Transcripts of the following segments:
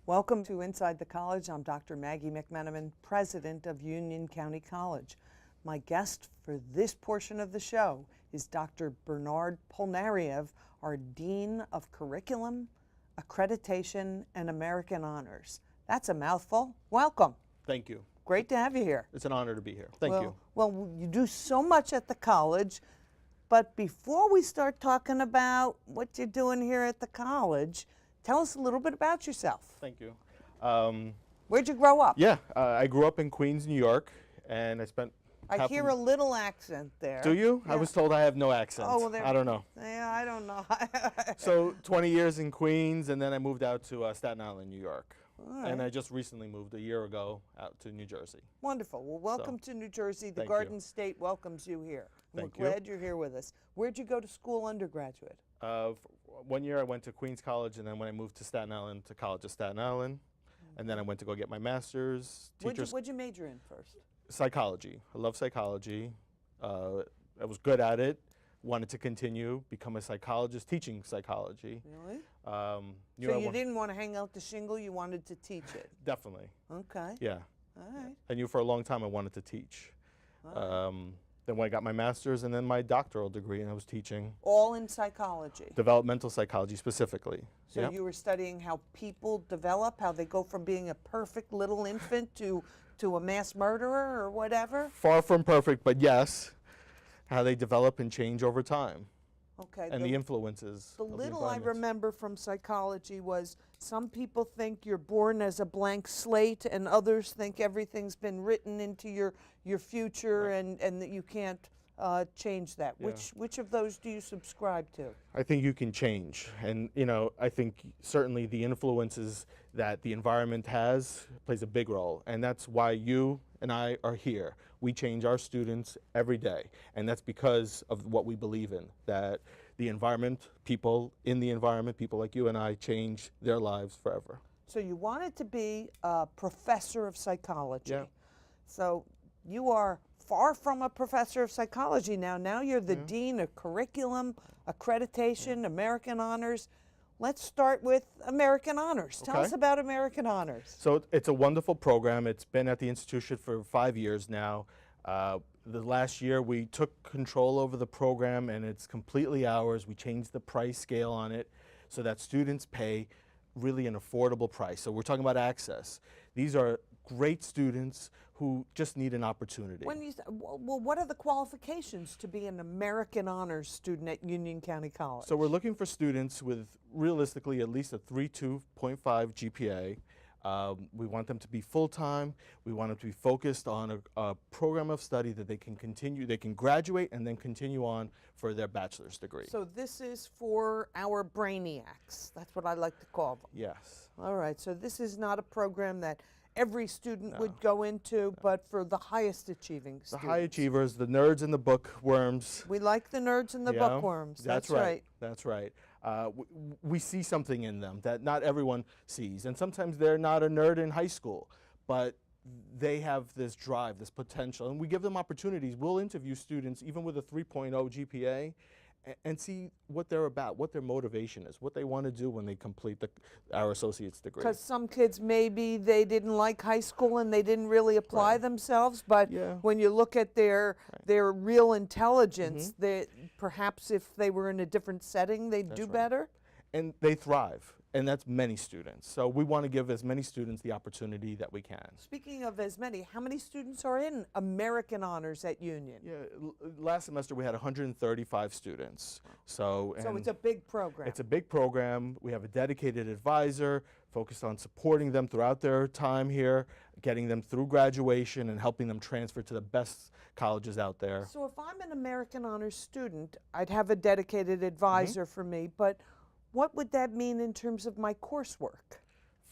Welcome to Inside the College. I'm Dr. Maggie McMenamin, President of Union County College. My guest for this portion of the show is Dr. Bernard Polnariev, our Dean of Curriculum, Accreditation and American Honors. That's a mouthful. Welcome. Thank you. Great to have you here. It's an honor to be here. Thank you. Well, you do so much at the college, but before we start talking about what you're doing here at the college, tell us a little bit about yourself. Thank you. Where'd you grow up? Yeah, I grew up in Queens, New York, and I spent... I hear a little accent there. Do you? Yeah. I was told I have no accent. Oh, well, I don't know. Yeah, I don't know. So 20 years in Queens, and then I moved out to Staten Island, New York. All right. And I just recently moved a year ago out to New Jersey. Wonderful. Well, welcome to New Jersey. The Thank Garden you. State welcomes you here. Thank We're you. glad you're here with us. Where'd you go to school undergraduate? 1 year I went to Queens College, and then when I moved to Staten Island, to College of Staten Island, and then I went to go get my master's. What'd you major in first? Psychology. I love psychology. I was good at it. Wanted to continue, become a psychologist, teaching psychology. Really? So you didn't want to hang out the shingle, you wanted to teach it? Definitely. Okay. Yeah. All right. I knew for a long time I wanted to teach. Then when I got my master's and then my doctoral degree, and I was teaching. All in psychology? Developmental psychology specifically. So Yep. you were studying how people develop, how they go from being a perfect little infant to a mass murderer or whatever? Far from perfect, but yes, how they develop and change over time. Okay. And the influences The of the little I environment. remember from psychology was some people think you're born as a blank slate and others think everything's been written into your future and that you can't change that. Yeah. Which of those do you subscribe to? I think you can change. And, you know, I think certainly the influences that the environment has plays a big role. And that's why you and I are here. We change our students every day. And that's because of what we believe in, that the environment, people in the environment, people like you and I, change their lives forever. So you wanted to be a professor of psychology. Yeah. So you are far from a professor of psychology now. Now you're the Dean of Curriculum, Accreditation, American Honors. Let's start with American Honors. Tell us about American Honors. So it's a wonderful program. It's been at the institution for 5 years now. The last year we took control over the program and it's completely ours. We changed the price scale on it so that students pay really an affordable price. So we're talking about access. These are great students who just need an opportunity. When you well, what are the qualifications to be an American Honors student at Union County College? So we're looking for students with realistically at least a 3.2.5 GPA. We want them to be full-time. We want them to be focused on a program of study that they can continue, they can graduate and then continue on for their bachelor's degree. So this is for our brainiacs. That's what I like to call them. Yes. All right, so this is not a program that every student would go into, but for the highest achieving students. The high achievers, the nerds and the bookworms. We like the nerds and the Yeah, bookworms. That's right. That's right. We see something in them that not everyone sees. And sometimes they're not a nerd in high school, but they have this drive, this potential. And we give them opportunities. We'll interview students, even with a 3.0 GPA, and see what they're about, what their motivation is, what they want to do when they complete our associate's degree. Because some kids, maybe they didn't like high school and they didn't really apply themselves, but when you look at their real intelligence, they, perhaps if they were in a different setting, they'd do better? And they thrive, and that's many students. So we want to give as many students the opportunity that we can. Speaking of as many, how many students are in American Honors at Union? Yeah, last semester we had 135 students. So it's a big program. It's a big program. We have a dedicated advisor focused on supporting them throughout their time here, getting them through graduation and helping them transfer to the best colleges out there. So if I'm an American Honors student, I'd have a dedicated advisor for me, but what would that mean in terms of my coursework?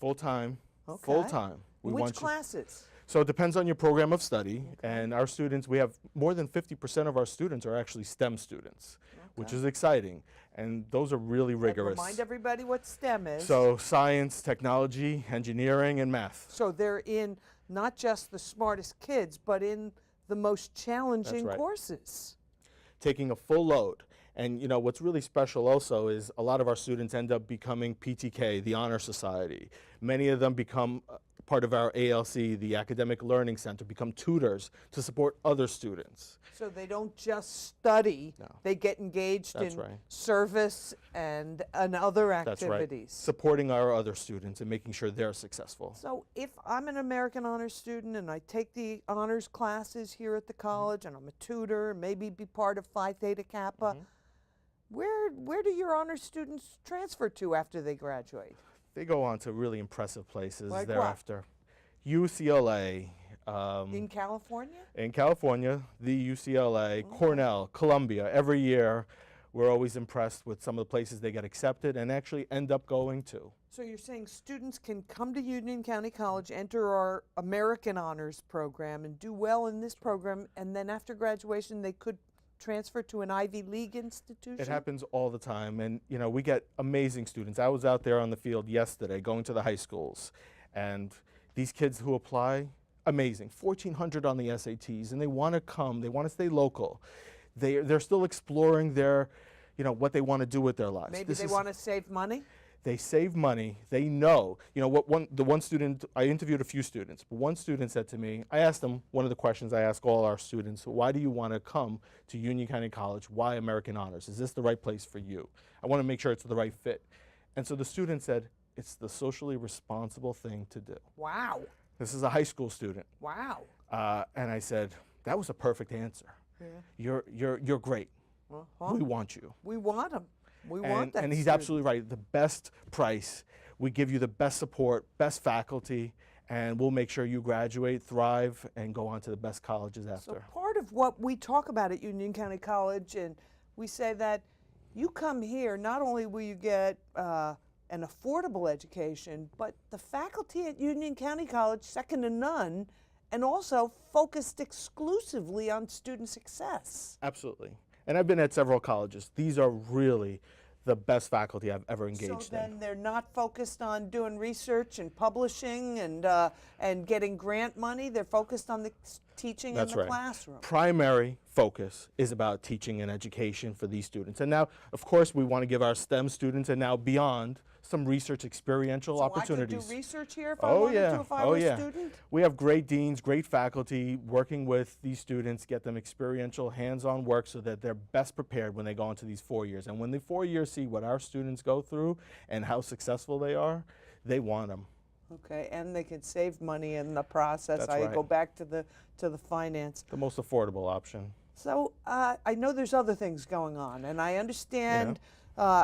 Full-time. Okay. Full-time. Which classes? So it depends on your program of study, and our students, we have more than 50% of our students are actually STEM students, which is exciting, and those are really rigorous. Remind everybody what STEM is. So science, technology, engineering, and math. So they're in not just the smartest kids, but in the most challenging courses. Taking a full load. And you know what's really special also is a lot of our students end up becoming PTK, the Honor Society. Many of them become part of our ALC, the Academic Learning Center, become tutors to support other students. So they don't just study, No. they get engaged That's in right. service and other That's right. activities. Supporting our other students and making sure they're successful. So if I'm an American Honors student and I take the honors classes here at the college and I'm a tutor, maybe be part of Phi Theta Kappa, where do your honors students transfer to after they graduate? They go on to really impressive places Like what? thereafter. UCLA. In California? In California, the UCLA, Cornell, Columbia. Every year, we're always impressed with some of the places they get accepted and actually end up going to. So you're saying students can come to Union County College, enter our American Honors program, and do well in this program, and then after graduation they could transfer to an Ivy League institution? It happens all the time, and you know we get amazing students. I was out there on the field yesterday going to the high schools, and these kids who apply, amazing, 1,400 on the SATs, and they want to come, they want to stay local. They're still exploring their, you know, what they want to do with their lives. Maybe they want to save money? They save money. They know. You know, the one student, I interviewed a few students, but one student said to me, I asked them, one of the questions I ask all our students, why do you want to come to Union County College? Why American Honors? Is this the right place for you? I want to make sure it's the right fit. And so the student said, it's the socially responsible thing to do. Wow. This is a high school student. Wow. And I said, that was a perfect answer. Yeah. You're great. Uh-huh. We want you. We want them. We want that. And he's student. absolutely right. The best price. We give you the best support, best faculty, and we'll make sure you graduate, thrive, and go on to the best colleges after. So part of what we talk about at Union County College, and we say that you come here, not only will you get an affordable education, but the faculty at Union County College, second to none, and also focused exclusively on student success. Absolutely. And I've been at several colleges. These are really the best faculty I've ever engaged So then in. they're not focused on doing research and publishing and getting grant money. They're focused on the teaching That's in the right. classroom. Primary focus is about teaching and education for these students. And now, of course, we want to give our STEM students and now beyond some research experiential opportunities. So I could do research here if I wanted to, if I were a student? We have great deans, great faculty working with these students, get them experiential, hands-on work so that they're best prepared when they go into these 4 years. And when the 4 years see what our students go through and how successful they are, they want them. Okay, and they can save money in the process. That's I right. go back to the finance. The most affordable option. So I know there's other things going on, and I understand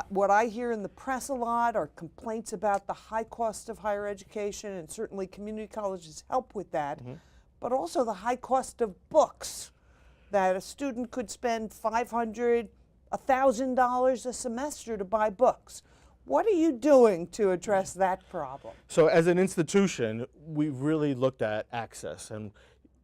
what I hear in the press a lot are complaints about the high cost of higher education, and certainly community colleges help with that, but also the high cost of books, that a student could spend $500, $1,000 a semester to buy books. What are you doing to address that problem? So as an institution, we really looked at access, and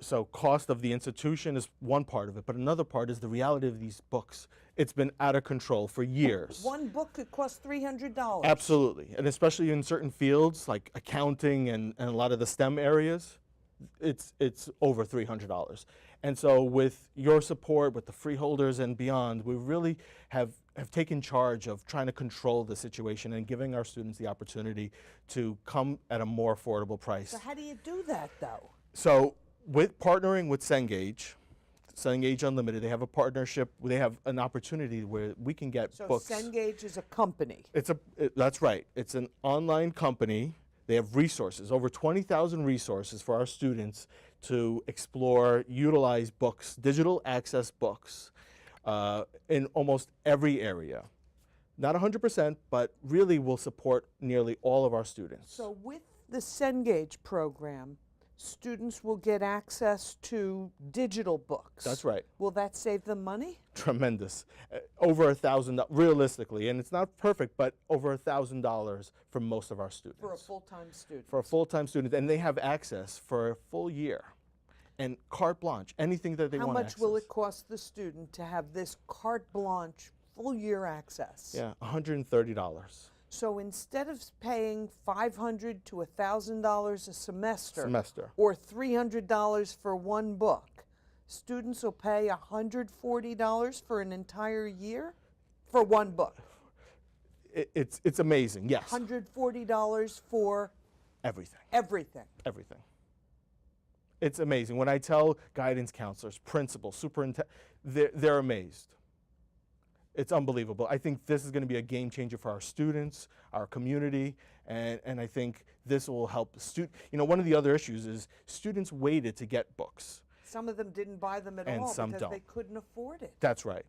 so cost of the institution is one part of it, but another part is the reality of these books. It's been out of control for years. One book could cost $300. Absolutely, and especially in certain fields like accounting and a lot of the STEM areas, it's over $300. And so with your support, with the freeholders and beyond, we really have taken charge of trying to control the situation and giving our students the opportunity to come at a more affordable price. So how do you do that, though? So with partnering with Cengage Unlimited, they have a partnership, they have an opportunity where we can get books. So Cengage is a company. That's right. It's an online company. They have resources, over 20,000 resources for our students to explore, utilize books, digital access books in almost every area. Not 100%, but really will support nearly all of our students. So with the Cengage program, students will get access to digital books. That's right. Will that save them money? Tremendous. Over $1,000, realistically, and it's not perfect, but over $1,000 for most of our students. For a full-time student. For a full-time student, and they have access for a full year. And carte blanche, anything that they want How to much will it cost the student to have this carte blanche full year access? Yeah, $130. So instead of paying $500 to $1,000 a semester, or $300 for one book, students will pay $140 for an entire year? For one book. It's amazing, yes. $140 for Everything. everything. Everything. It's amazing. When I tell guidance counselors, principals, superintendents, they're amazed. It's unbelievable. I think this is going to be a game changer for our students, our community, and I think this will help one of the other issues is students waited to get books. Some of them didn't buy them at And all some because don't. they couldn't afford it. That's right.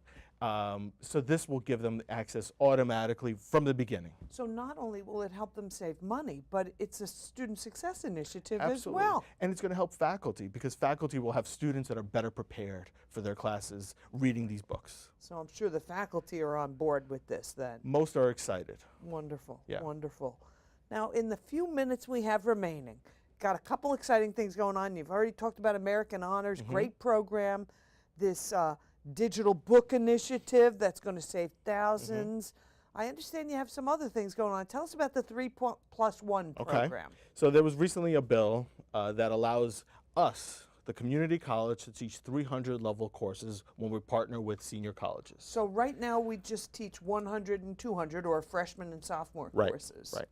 So this will give them access automatically from the beginning. So not only will it help them save money, but it's a student success initiative Absolutely. as well. And it's going to help faculty because faculty will have students that are better prepared for their classes reading these books. So I'm sure the faculty are on board with this then. Most are excited. Wonderful, Yeah. wonderful. Now, in the few minutes we have remaining, got a couple exciting things going on. You've already talked about American Honors, great program, this digital book initiative that's going to save thousands. I understand you have some other things going on. Tell us about the 3+1 program. So there was recently a bill that allows us, the community college, to teach 300 level courses when we partner with senior colleges. So right now we just teach 100 and 200 or freshman and sophomore courses. Right.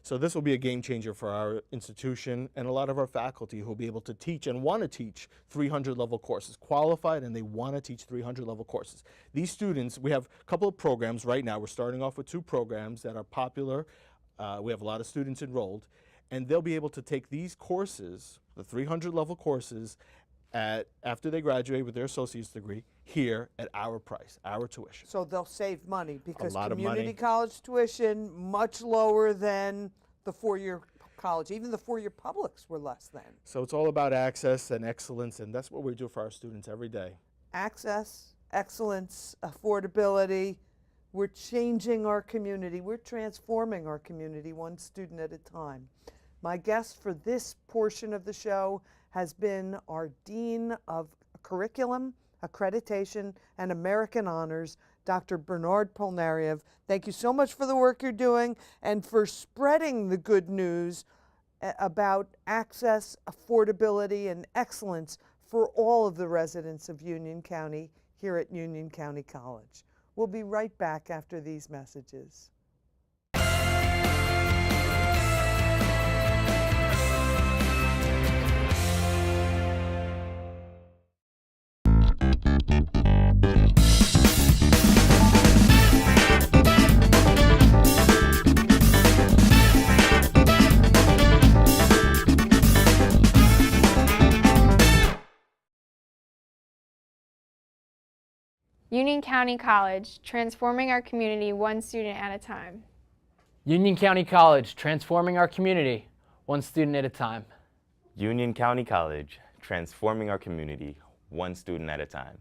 So this will be a game changer for our institution and a lot of our faculty who will be able to teach and want to teach 300 level courses, qualified, and they want to teach 300 level courses. These students, we have a couple of programs right now. We're starting off with 2 programs that are popular. We have a lot of students enrolled, and they'll be able to take these courses, the 300 level courses, after they graduate with their associate's degree here at our price, our tuition. So they'll save money because lot of community money. college tuition much lower than the 4-year college. Even the 4-year publics were less than. So it's all about access and excellence, and that's what we do for our students every day. Access, excellence, affordability. We're changing our community. We're transforming our community one student at a time. My guest for this portion of the show has been our Dean of Curriculum, Accreditation and American Honors, Dr. Bernard Polnariev. Thank you so much for the work you're doing and for spreading the good news about access, affordability, and excellence for all of the residents of Union County here at Union County College. We'll be right back after these messages. Union County College, transforming our community one student at a time. Union County College, transforming our community one student at a time. Union County College, transforming our community one student at a time.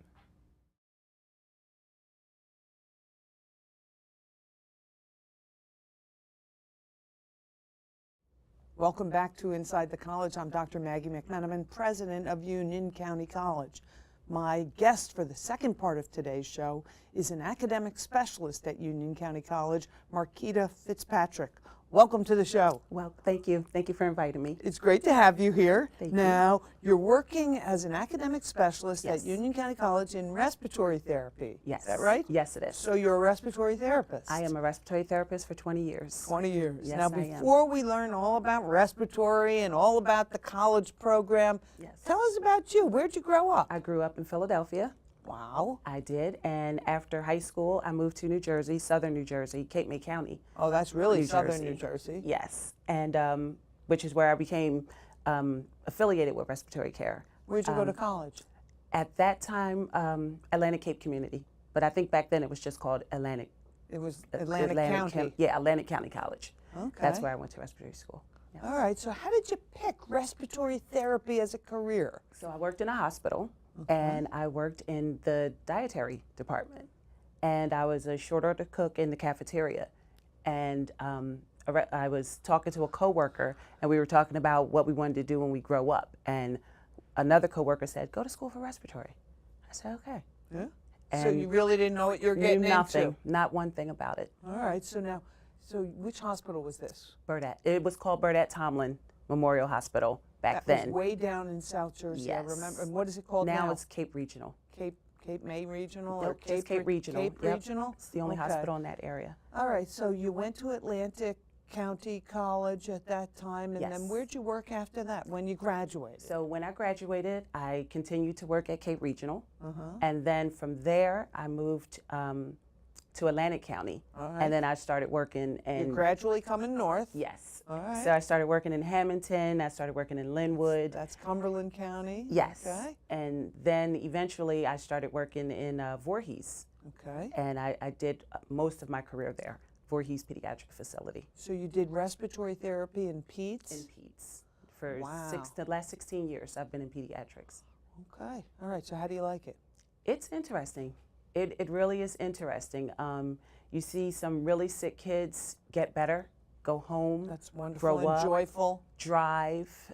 Welcome back to Inside the College. I'm Dr. Maggie McMenamin, president of Union County College. My guest for the second part of today's show is an academic specialist at Union County College, Marquita Fitzpatrick. Welcome to the show. Well, thank you. Thank you for inviting me. It's great to have you here. Thank you. Now, you're working as an academic specialist Yes. at Union County College in respiratory therapy. Yes. Is that right? Yes, it is. So you're a respiratory therapist. I am a respiratory therapist for 20 years. 20 years. Yes, Now, I am. before we learn all about respiratory and all about the college program, Yes. tell us about you. Where'd you grow up? I grew up in Philadelphia. Wow. I did. And after high school, I moved to New Jersey, southern New Jersey, Cape May County. Oh, that's really New southern Jersey. New Jersey. Yes. And which is where I became affiliated with respiratory care. Where'd you go to college? At that time, Atlantic Cape Community. But I think back then it was just called Atlantic. It was Atlantic County. Yeah, Atlantic County College. Okay. That's where I went to respiratory school. Yeah. All right. So how did you pick respiratory therapy as a career? So I worked in a hospital, and I worked in the dietary department, and I was a short order cook in the cafeteria, and I was talking to a coworker, and we were talking about what we wanted to do when we grow up, and another coworker said, "Go to school for respiratory." I said, "Okay." Yeah. And So you really didn't know what you're getting knew nothing, into? not one thing about it. All right. So which hospital was this? Burdett. It was called Burdett Tomlin Memorial Hospital back That then. was way down in South Jersey. I Yes. remember. And what is it called now? Now it's Cape Regional. Cape Cape May Regional? Or Nope, just Cape Regional. Cape Yep. Regional? It's the only Okay. hospital in that area. All right, so you went to Atlantic County College at that time, and then Yes. where'd you work after that, when you graduated? So when I graduated, I continued to work at Cape Regional, Uh-huh. and then from there, I moved to Atlantic County, All right. and then I started working You're in gradually coming north. yes. All right. So I started working in Hamilton. I started working in Linwood. That's Cumberland County? Yes. Okay. And then eventually, I started working in Voorhees, Okay. and I did most of my career there. Voorhees Pediatric Facility So you did respiratory therapy and peds? in peds for Wow. the last 16 years. I've been in pediatrics. Okay. All right. So how do you like it? It's interesting. It really is interesting. You see some really sick kids get better, go home, That's wonderful grow and up, joyful. drive,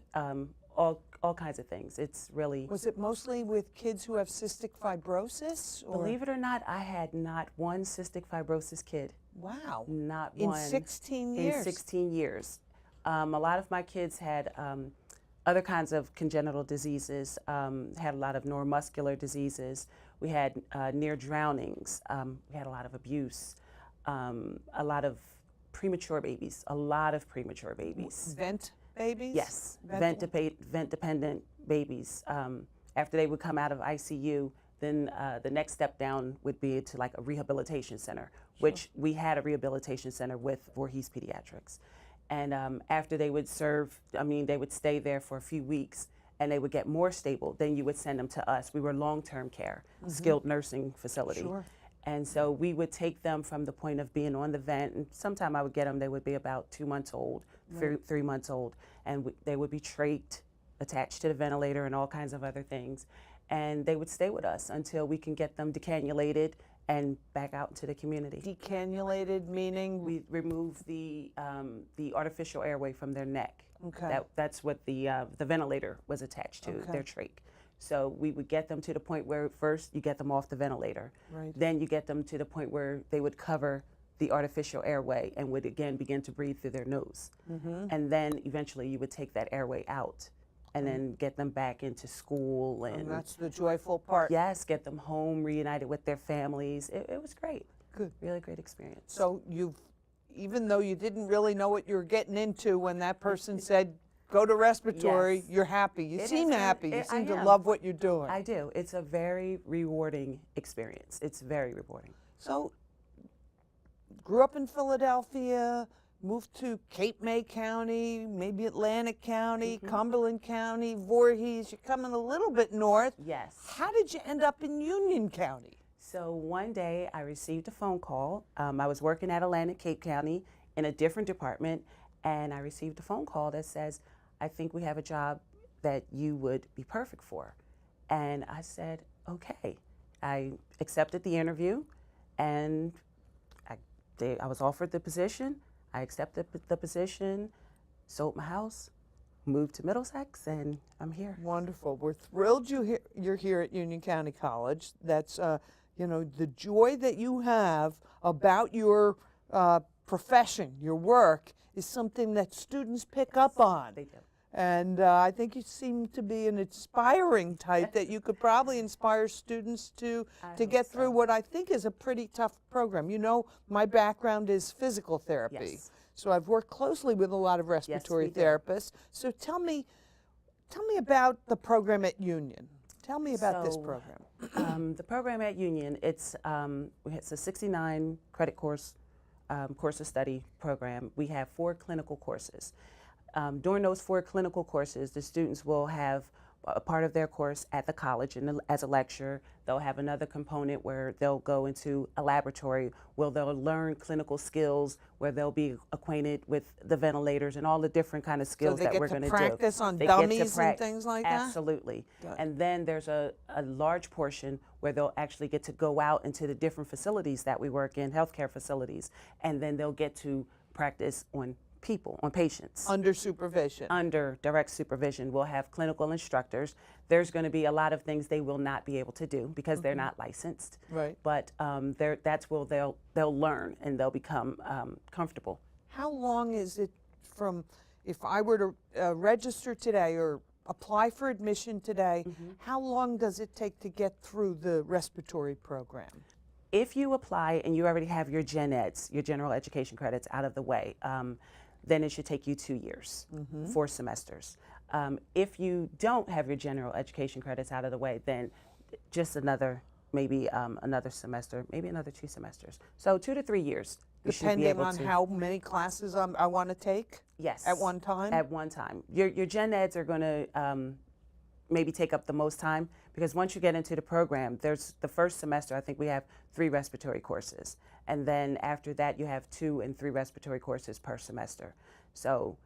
all kinds of things. It's really, Was it mostly with kids who have cystic fibrosis? Or? believe it or not, I had not one cystic fibrosis kid. Wow. Not In one. 16 years? In 16 years. A lot of my kids had other kinds of congenital diseases, had a lot of neuromuscular diseases. We had near drownings. We had a lot of abuse, a lot of premature babies, a lot of premature babies. Vent babies? Yes, Vent- vent-dependent babies. After they would come out of ICU, then the next step down would be to like a rehabilitation center, which we had a rehabilitation center with Voorhees Pediatrics. And after they would they would stay there for a few weeks and they would get more stable, then you would send them to us. We were long-term care, skilled nursing facility. Sure. And so we would take them from the point of being on the vent, and sometime I would get them, they would be about 2 months old, 3 months old, and they would be trached, attached to the ventilator and all kinds of other things. And they would stay with us until we can get them decannulated and back out into the community. Decannulated meaning? We remove the artificial airway from their neck. Okay. That's what the ventilator was attached to, Okay. their trach. So we would get them to the point where first you get them off the ventilator. Right. Then you get them to the point where they would cover the artificial airway and would again begin to breathe through their nose. And then eventually you would take that airway out and then get them back into school And and that's the joyful part. yes, get them home, reunited with their families. It was great. Good. Really great experience. So even though you didn't really know what you were getting into when that person said, go to respiratory, Yes. you're happy. You It seem is happy. You I seem to am. love what you're doing. I do. It's a very rewarding experience. It's very rewarding. So, grew up in Philadelphia, moved to Cape May County, maybe Atlantic County, Cumberland County, Voorhees. You're coming a little bit north. Yes. How did you end up in Union County? So one day I received a phone call. I was working at Atlantic Cape County in a different department, and I received a phone call that says, I think we have a job that you would be perfect for. And I said, okay. I accepted the interview, and I was offered the position. I accepted the position, sold my house, moved to Middlesex, and I'm here. Wonderful. We're thrilled you're here at Union County College. That's, the joy that you have about your profession, your work, is something that students pick up on. They do. And I think you seem to be an inspiring type that you could probably inspire students to hope get through so. what I think is a pretty tough program. You know, my background is physical therapy. Yes. So I've worked closely with a lot of respiratory we do. therapists. So tell me about the program at Union. Tell me about this So, program. The program at Union, it's a 69 credit course of study program. We have 4 clinical courses. During those 4 clinical courses, the students will have a part of their course at the college as a lecture. They'll have another component where they'll go into a laboratory where they'll learn clinical skills, where they'll be acquainted with the ventilators and all the different kind of skills they that get we're to going to do. practice on They get to dummies and things like that? Absolutely. Good. And then there's a large portion where they'll actually get to go out into the different facilities that we work in, healthcare facilities, and then they'll get to practice on people, on patients. Under supervision. Under direct supervision. We'll have clinical instructors. There's going to be a lot of things they will not be able to do because they're not licensed. Right. But that's where they'll learn and they'll become comfortable. How long is it from, if I were to register today or apply for admission today. How long does it take to get through the respiratory program? If you apply and you already have your gen eds, your general education credits out of the way, then it should take you 2 years, 4 semesters. If you don't have your general education credits out of the way, then just another, maybe another semester, maybe another 2 semesters. So 2 to 3 years. You should be Depending able on to, how many classes I want to take yes, at one time? At one time. Your gen eds are going to maybe take up the most time, because once you get into the program, there's the first semester, I think we have 3 respiratory courses. And then after that, you have 2 and 3 respiratory courses per semester. So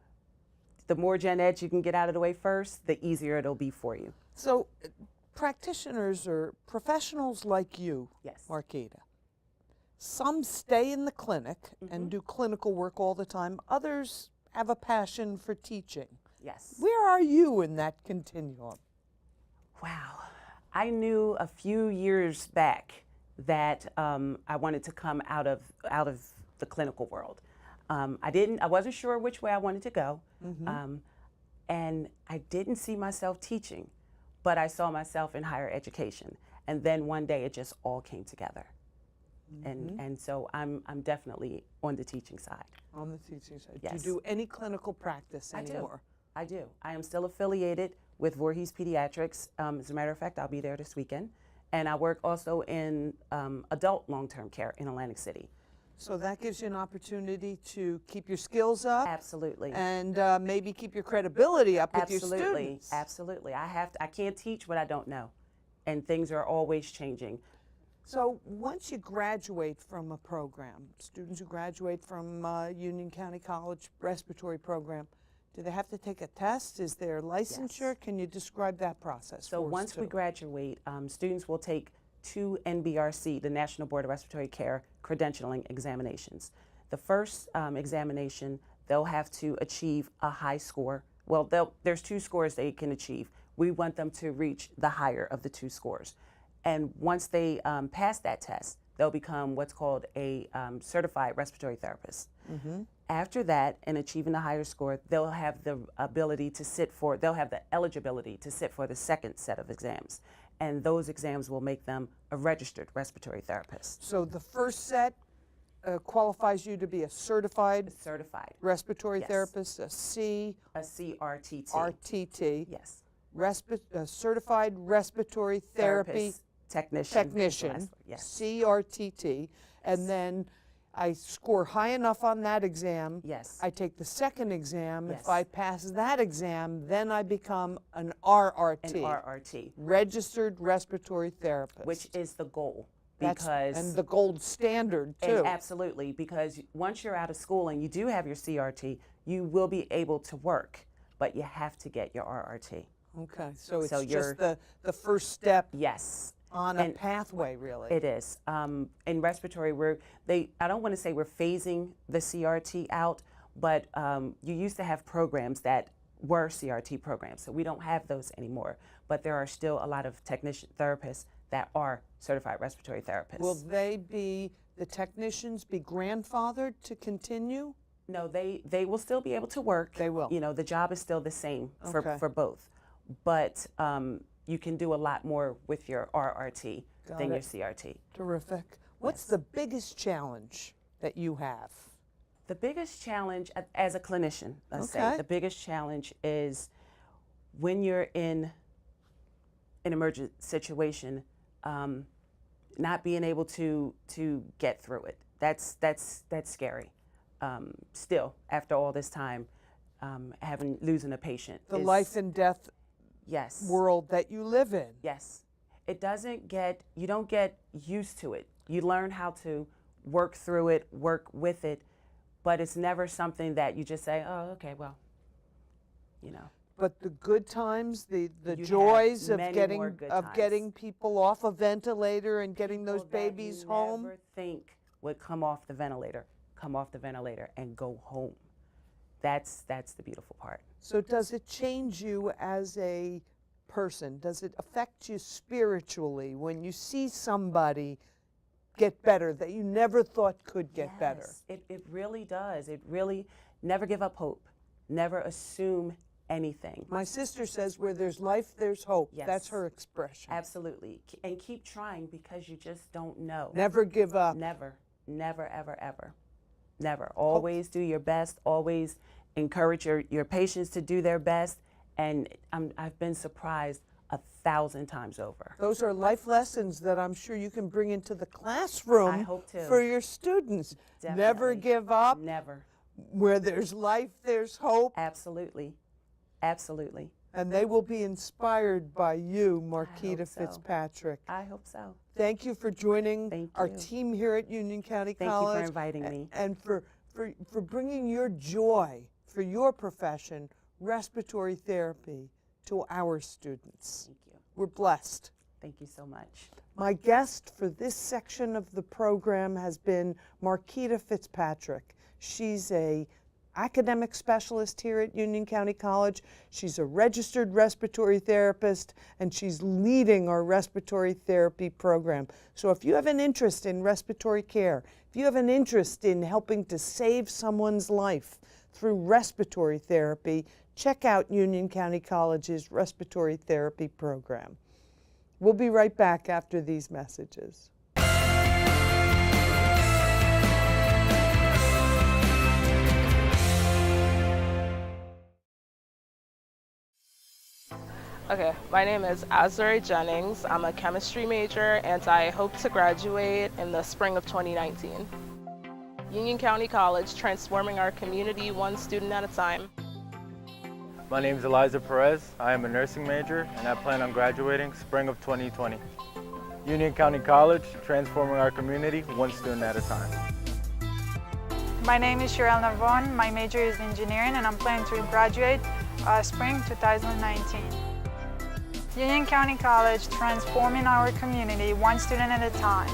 the more gen eds you can get out of the way first, the easier it'll be for you. So practitioners or professionals like you, Yes. Marquita, some stay in the clinic and do clinical work all the time. Others have a passion for teaching. Yes. Where are you in that continuum? Wow. I knew a few years back that I wanted to come out of the clinical world. I wasn't sure which way I wanted to go. And I didn't see myself teaching, but I saw myself in higher education. And then one day it just all came together. And so I'm definitely on the teaching side. On the teaching side. Yes. Do you do any clinical practice anymore? I do. I am still affiliated with Voorhees Pediatrics. As a matter of fact, I'll be there this weekend. And I work also in adult long-term care in Atlantic City. So that gives you an opportunity to keep your skills up Absolutely. and maybe keep your credibility up with your Absolutely. students. Absolutely. I can't teach what I don't know. And things are always changing. So once you graduate from a program, students who graduate from Union County College respiratory program, do they have to take a test? Is there licensure? Yes. Can you describe that process So for us, once we too? graduate, students will take 2 NBRC, the National Board of Respiratory Care credentialing examinations. The first examination, they'll have to achieve a high score. Well, there's 2 scores they can achieve. We want them to reach the higher of the 2 scores. And once they pass that test, they'll become what's called a certified respiratory therapist. After that, and achieving the higher score, they'll have the ability to they'll have the eligibility to sit for the second set of exams. And those exams will make them a registered respiratory therapist. So the first set qualifies you to be a certified Certified. respiratory Yes. therapist, a CRTT, A CRTT. RTT, Yes. certified respiratory therapy Therapist, technician. is the technician, last one. Yes. CRTT, and then I score high enough on that exam. Yes. I take the second exam. Yes. If I pass that exam, then I become an RRT, An RRT, registered respiratory therapist. which is the goal. That's- Because and the gold standard too. And absolutely, because once you're out of school and you do have your CRT, you will be able to work, but you have to get your RRT. Okay, so it's So you're- just the first step Yes, on a and pathway, really. it is. In respiratory, I don't want to say we're phasing the CRT out, but you used to have programs that were CRT programs, so we don't have those anymore. But there are still a lot of technician therapists that are certified respiratory therapists. Will the technicians be grandfathered to continue? No, they will still be able to work. They will. You know, the job is still the same Okay. for both. But you can do a lot more with your RRT than Got your it. CRT. Terrific. What's the biggest challenge that you have? The biggest challenge as a clinician, let's Okay. say, the biggest challenge is when you're in an emergent situation, not being able to get through it. That's scary. Still, after all this time, losing a patient. The is- life and death Yes. world that you live in. Yes. You don't get used to it. You learn how to work through it, work with it, but it's never something that you just say, oh, okay, well, you know. But the good times, the have joys of many getting more good of times. getting people off a ventilator and getting those People that babies you home. never think would come off the ventilator and go home. That's the beautiful part. So does it change you as a person? Does it affect you spiritually when you see somebody get better that you never thought could get better? Yes, it really does. It really, never give up hope. Never assume anything. My sister says where there's life, there's hope. Yes. That's her expression. Absolutely. And keep trying because you just don't know. Never give up. Never, never, ever, ever. Never. Always do your best. Always encourage your patients to do their best. And I've been surprised 1,000 times over. Those are life lessons that I'm sure you can bring into the classroom I hope to. for your students. Never Definitely. give up. Never. Where there's life, there's hope. Absolutely. Absolutely. And they will be inspired by you, hope Marquita so. Fitzpatrick. I hope so. Thank you for joining Thank our you. team here at Union County Thank you College. for inviting me. And for bringing your joy for your profession, respiratory therapy, to our students. Thank you. We're blessed. Thank you so much. My guest for this section of the program has been Marquita Fitzpatrick. She's a academic specialist here at Union County College. She's a registered respiratory therapist, and she's leading our respiratory therapy program. So if you have an interest in respiratory care, if you have an interest in helping to save someone's life through respiratory therapy, check out Union County College's respiratory therapy program. We'll be right back after these messages. Okay, my name is Azure Jennings. I'm a chemistry major and I hope to graduate in the spring of 2019. Union County College, transforming our community one student at a time. My name is Eliza Perez. I am a nursing major and I plan on graduating spring of 2020. Union County College, transforming our community one student at a time. My name is Cheryl Navon. My major is engineering and I'm planning to graduate spring 2019. Union County College, transforming our community one student at a time.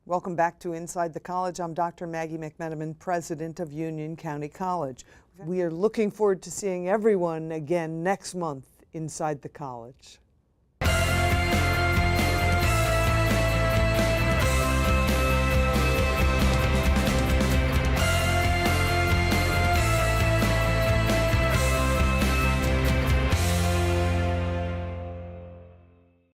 Welcome back to Inside the College. I'm Dr. Maggie McMenamin, president of Union County College. We are looking forward to seeing everyone again next month inside the college.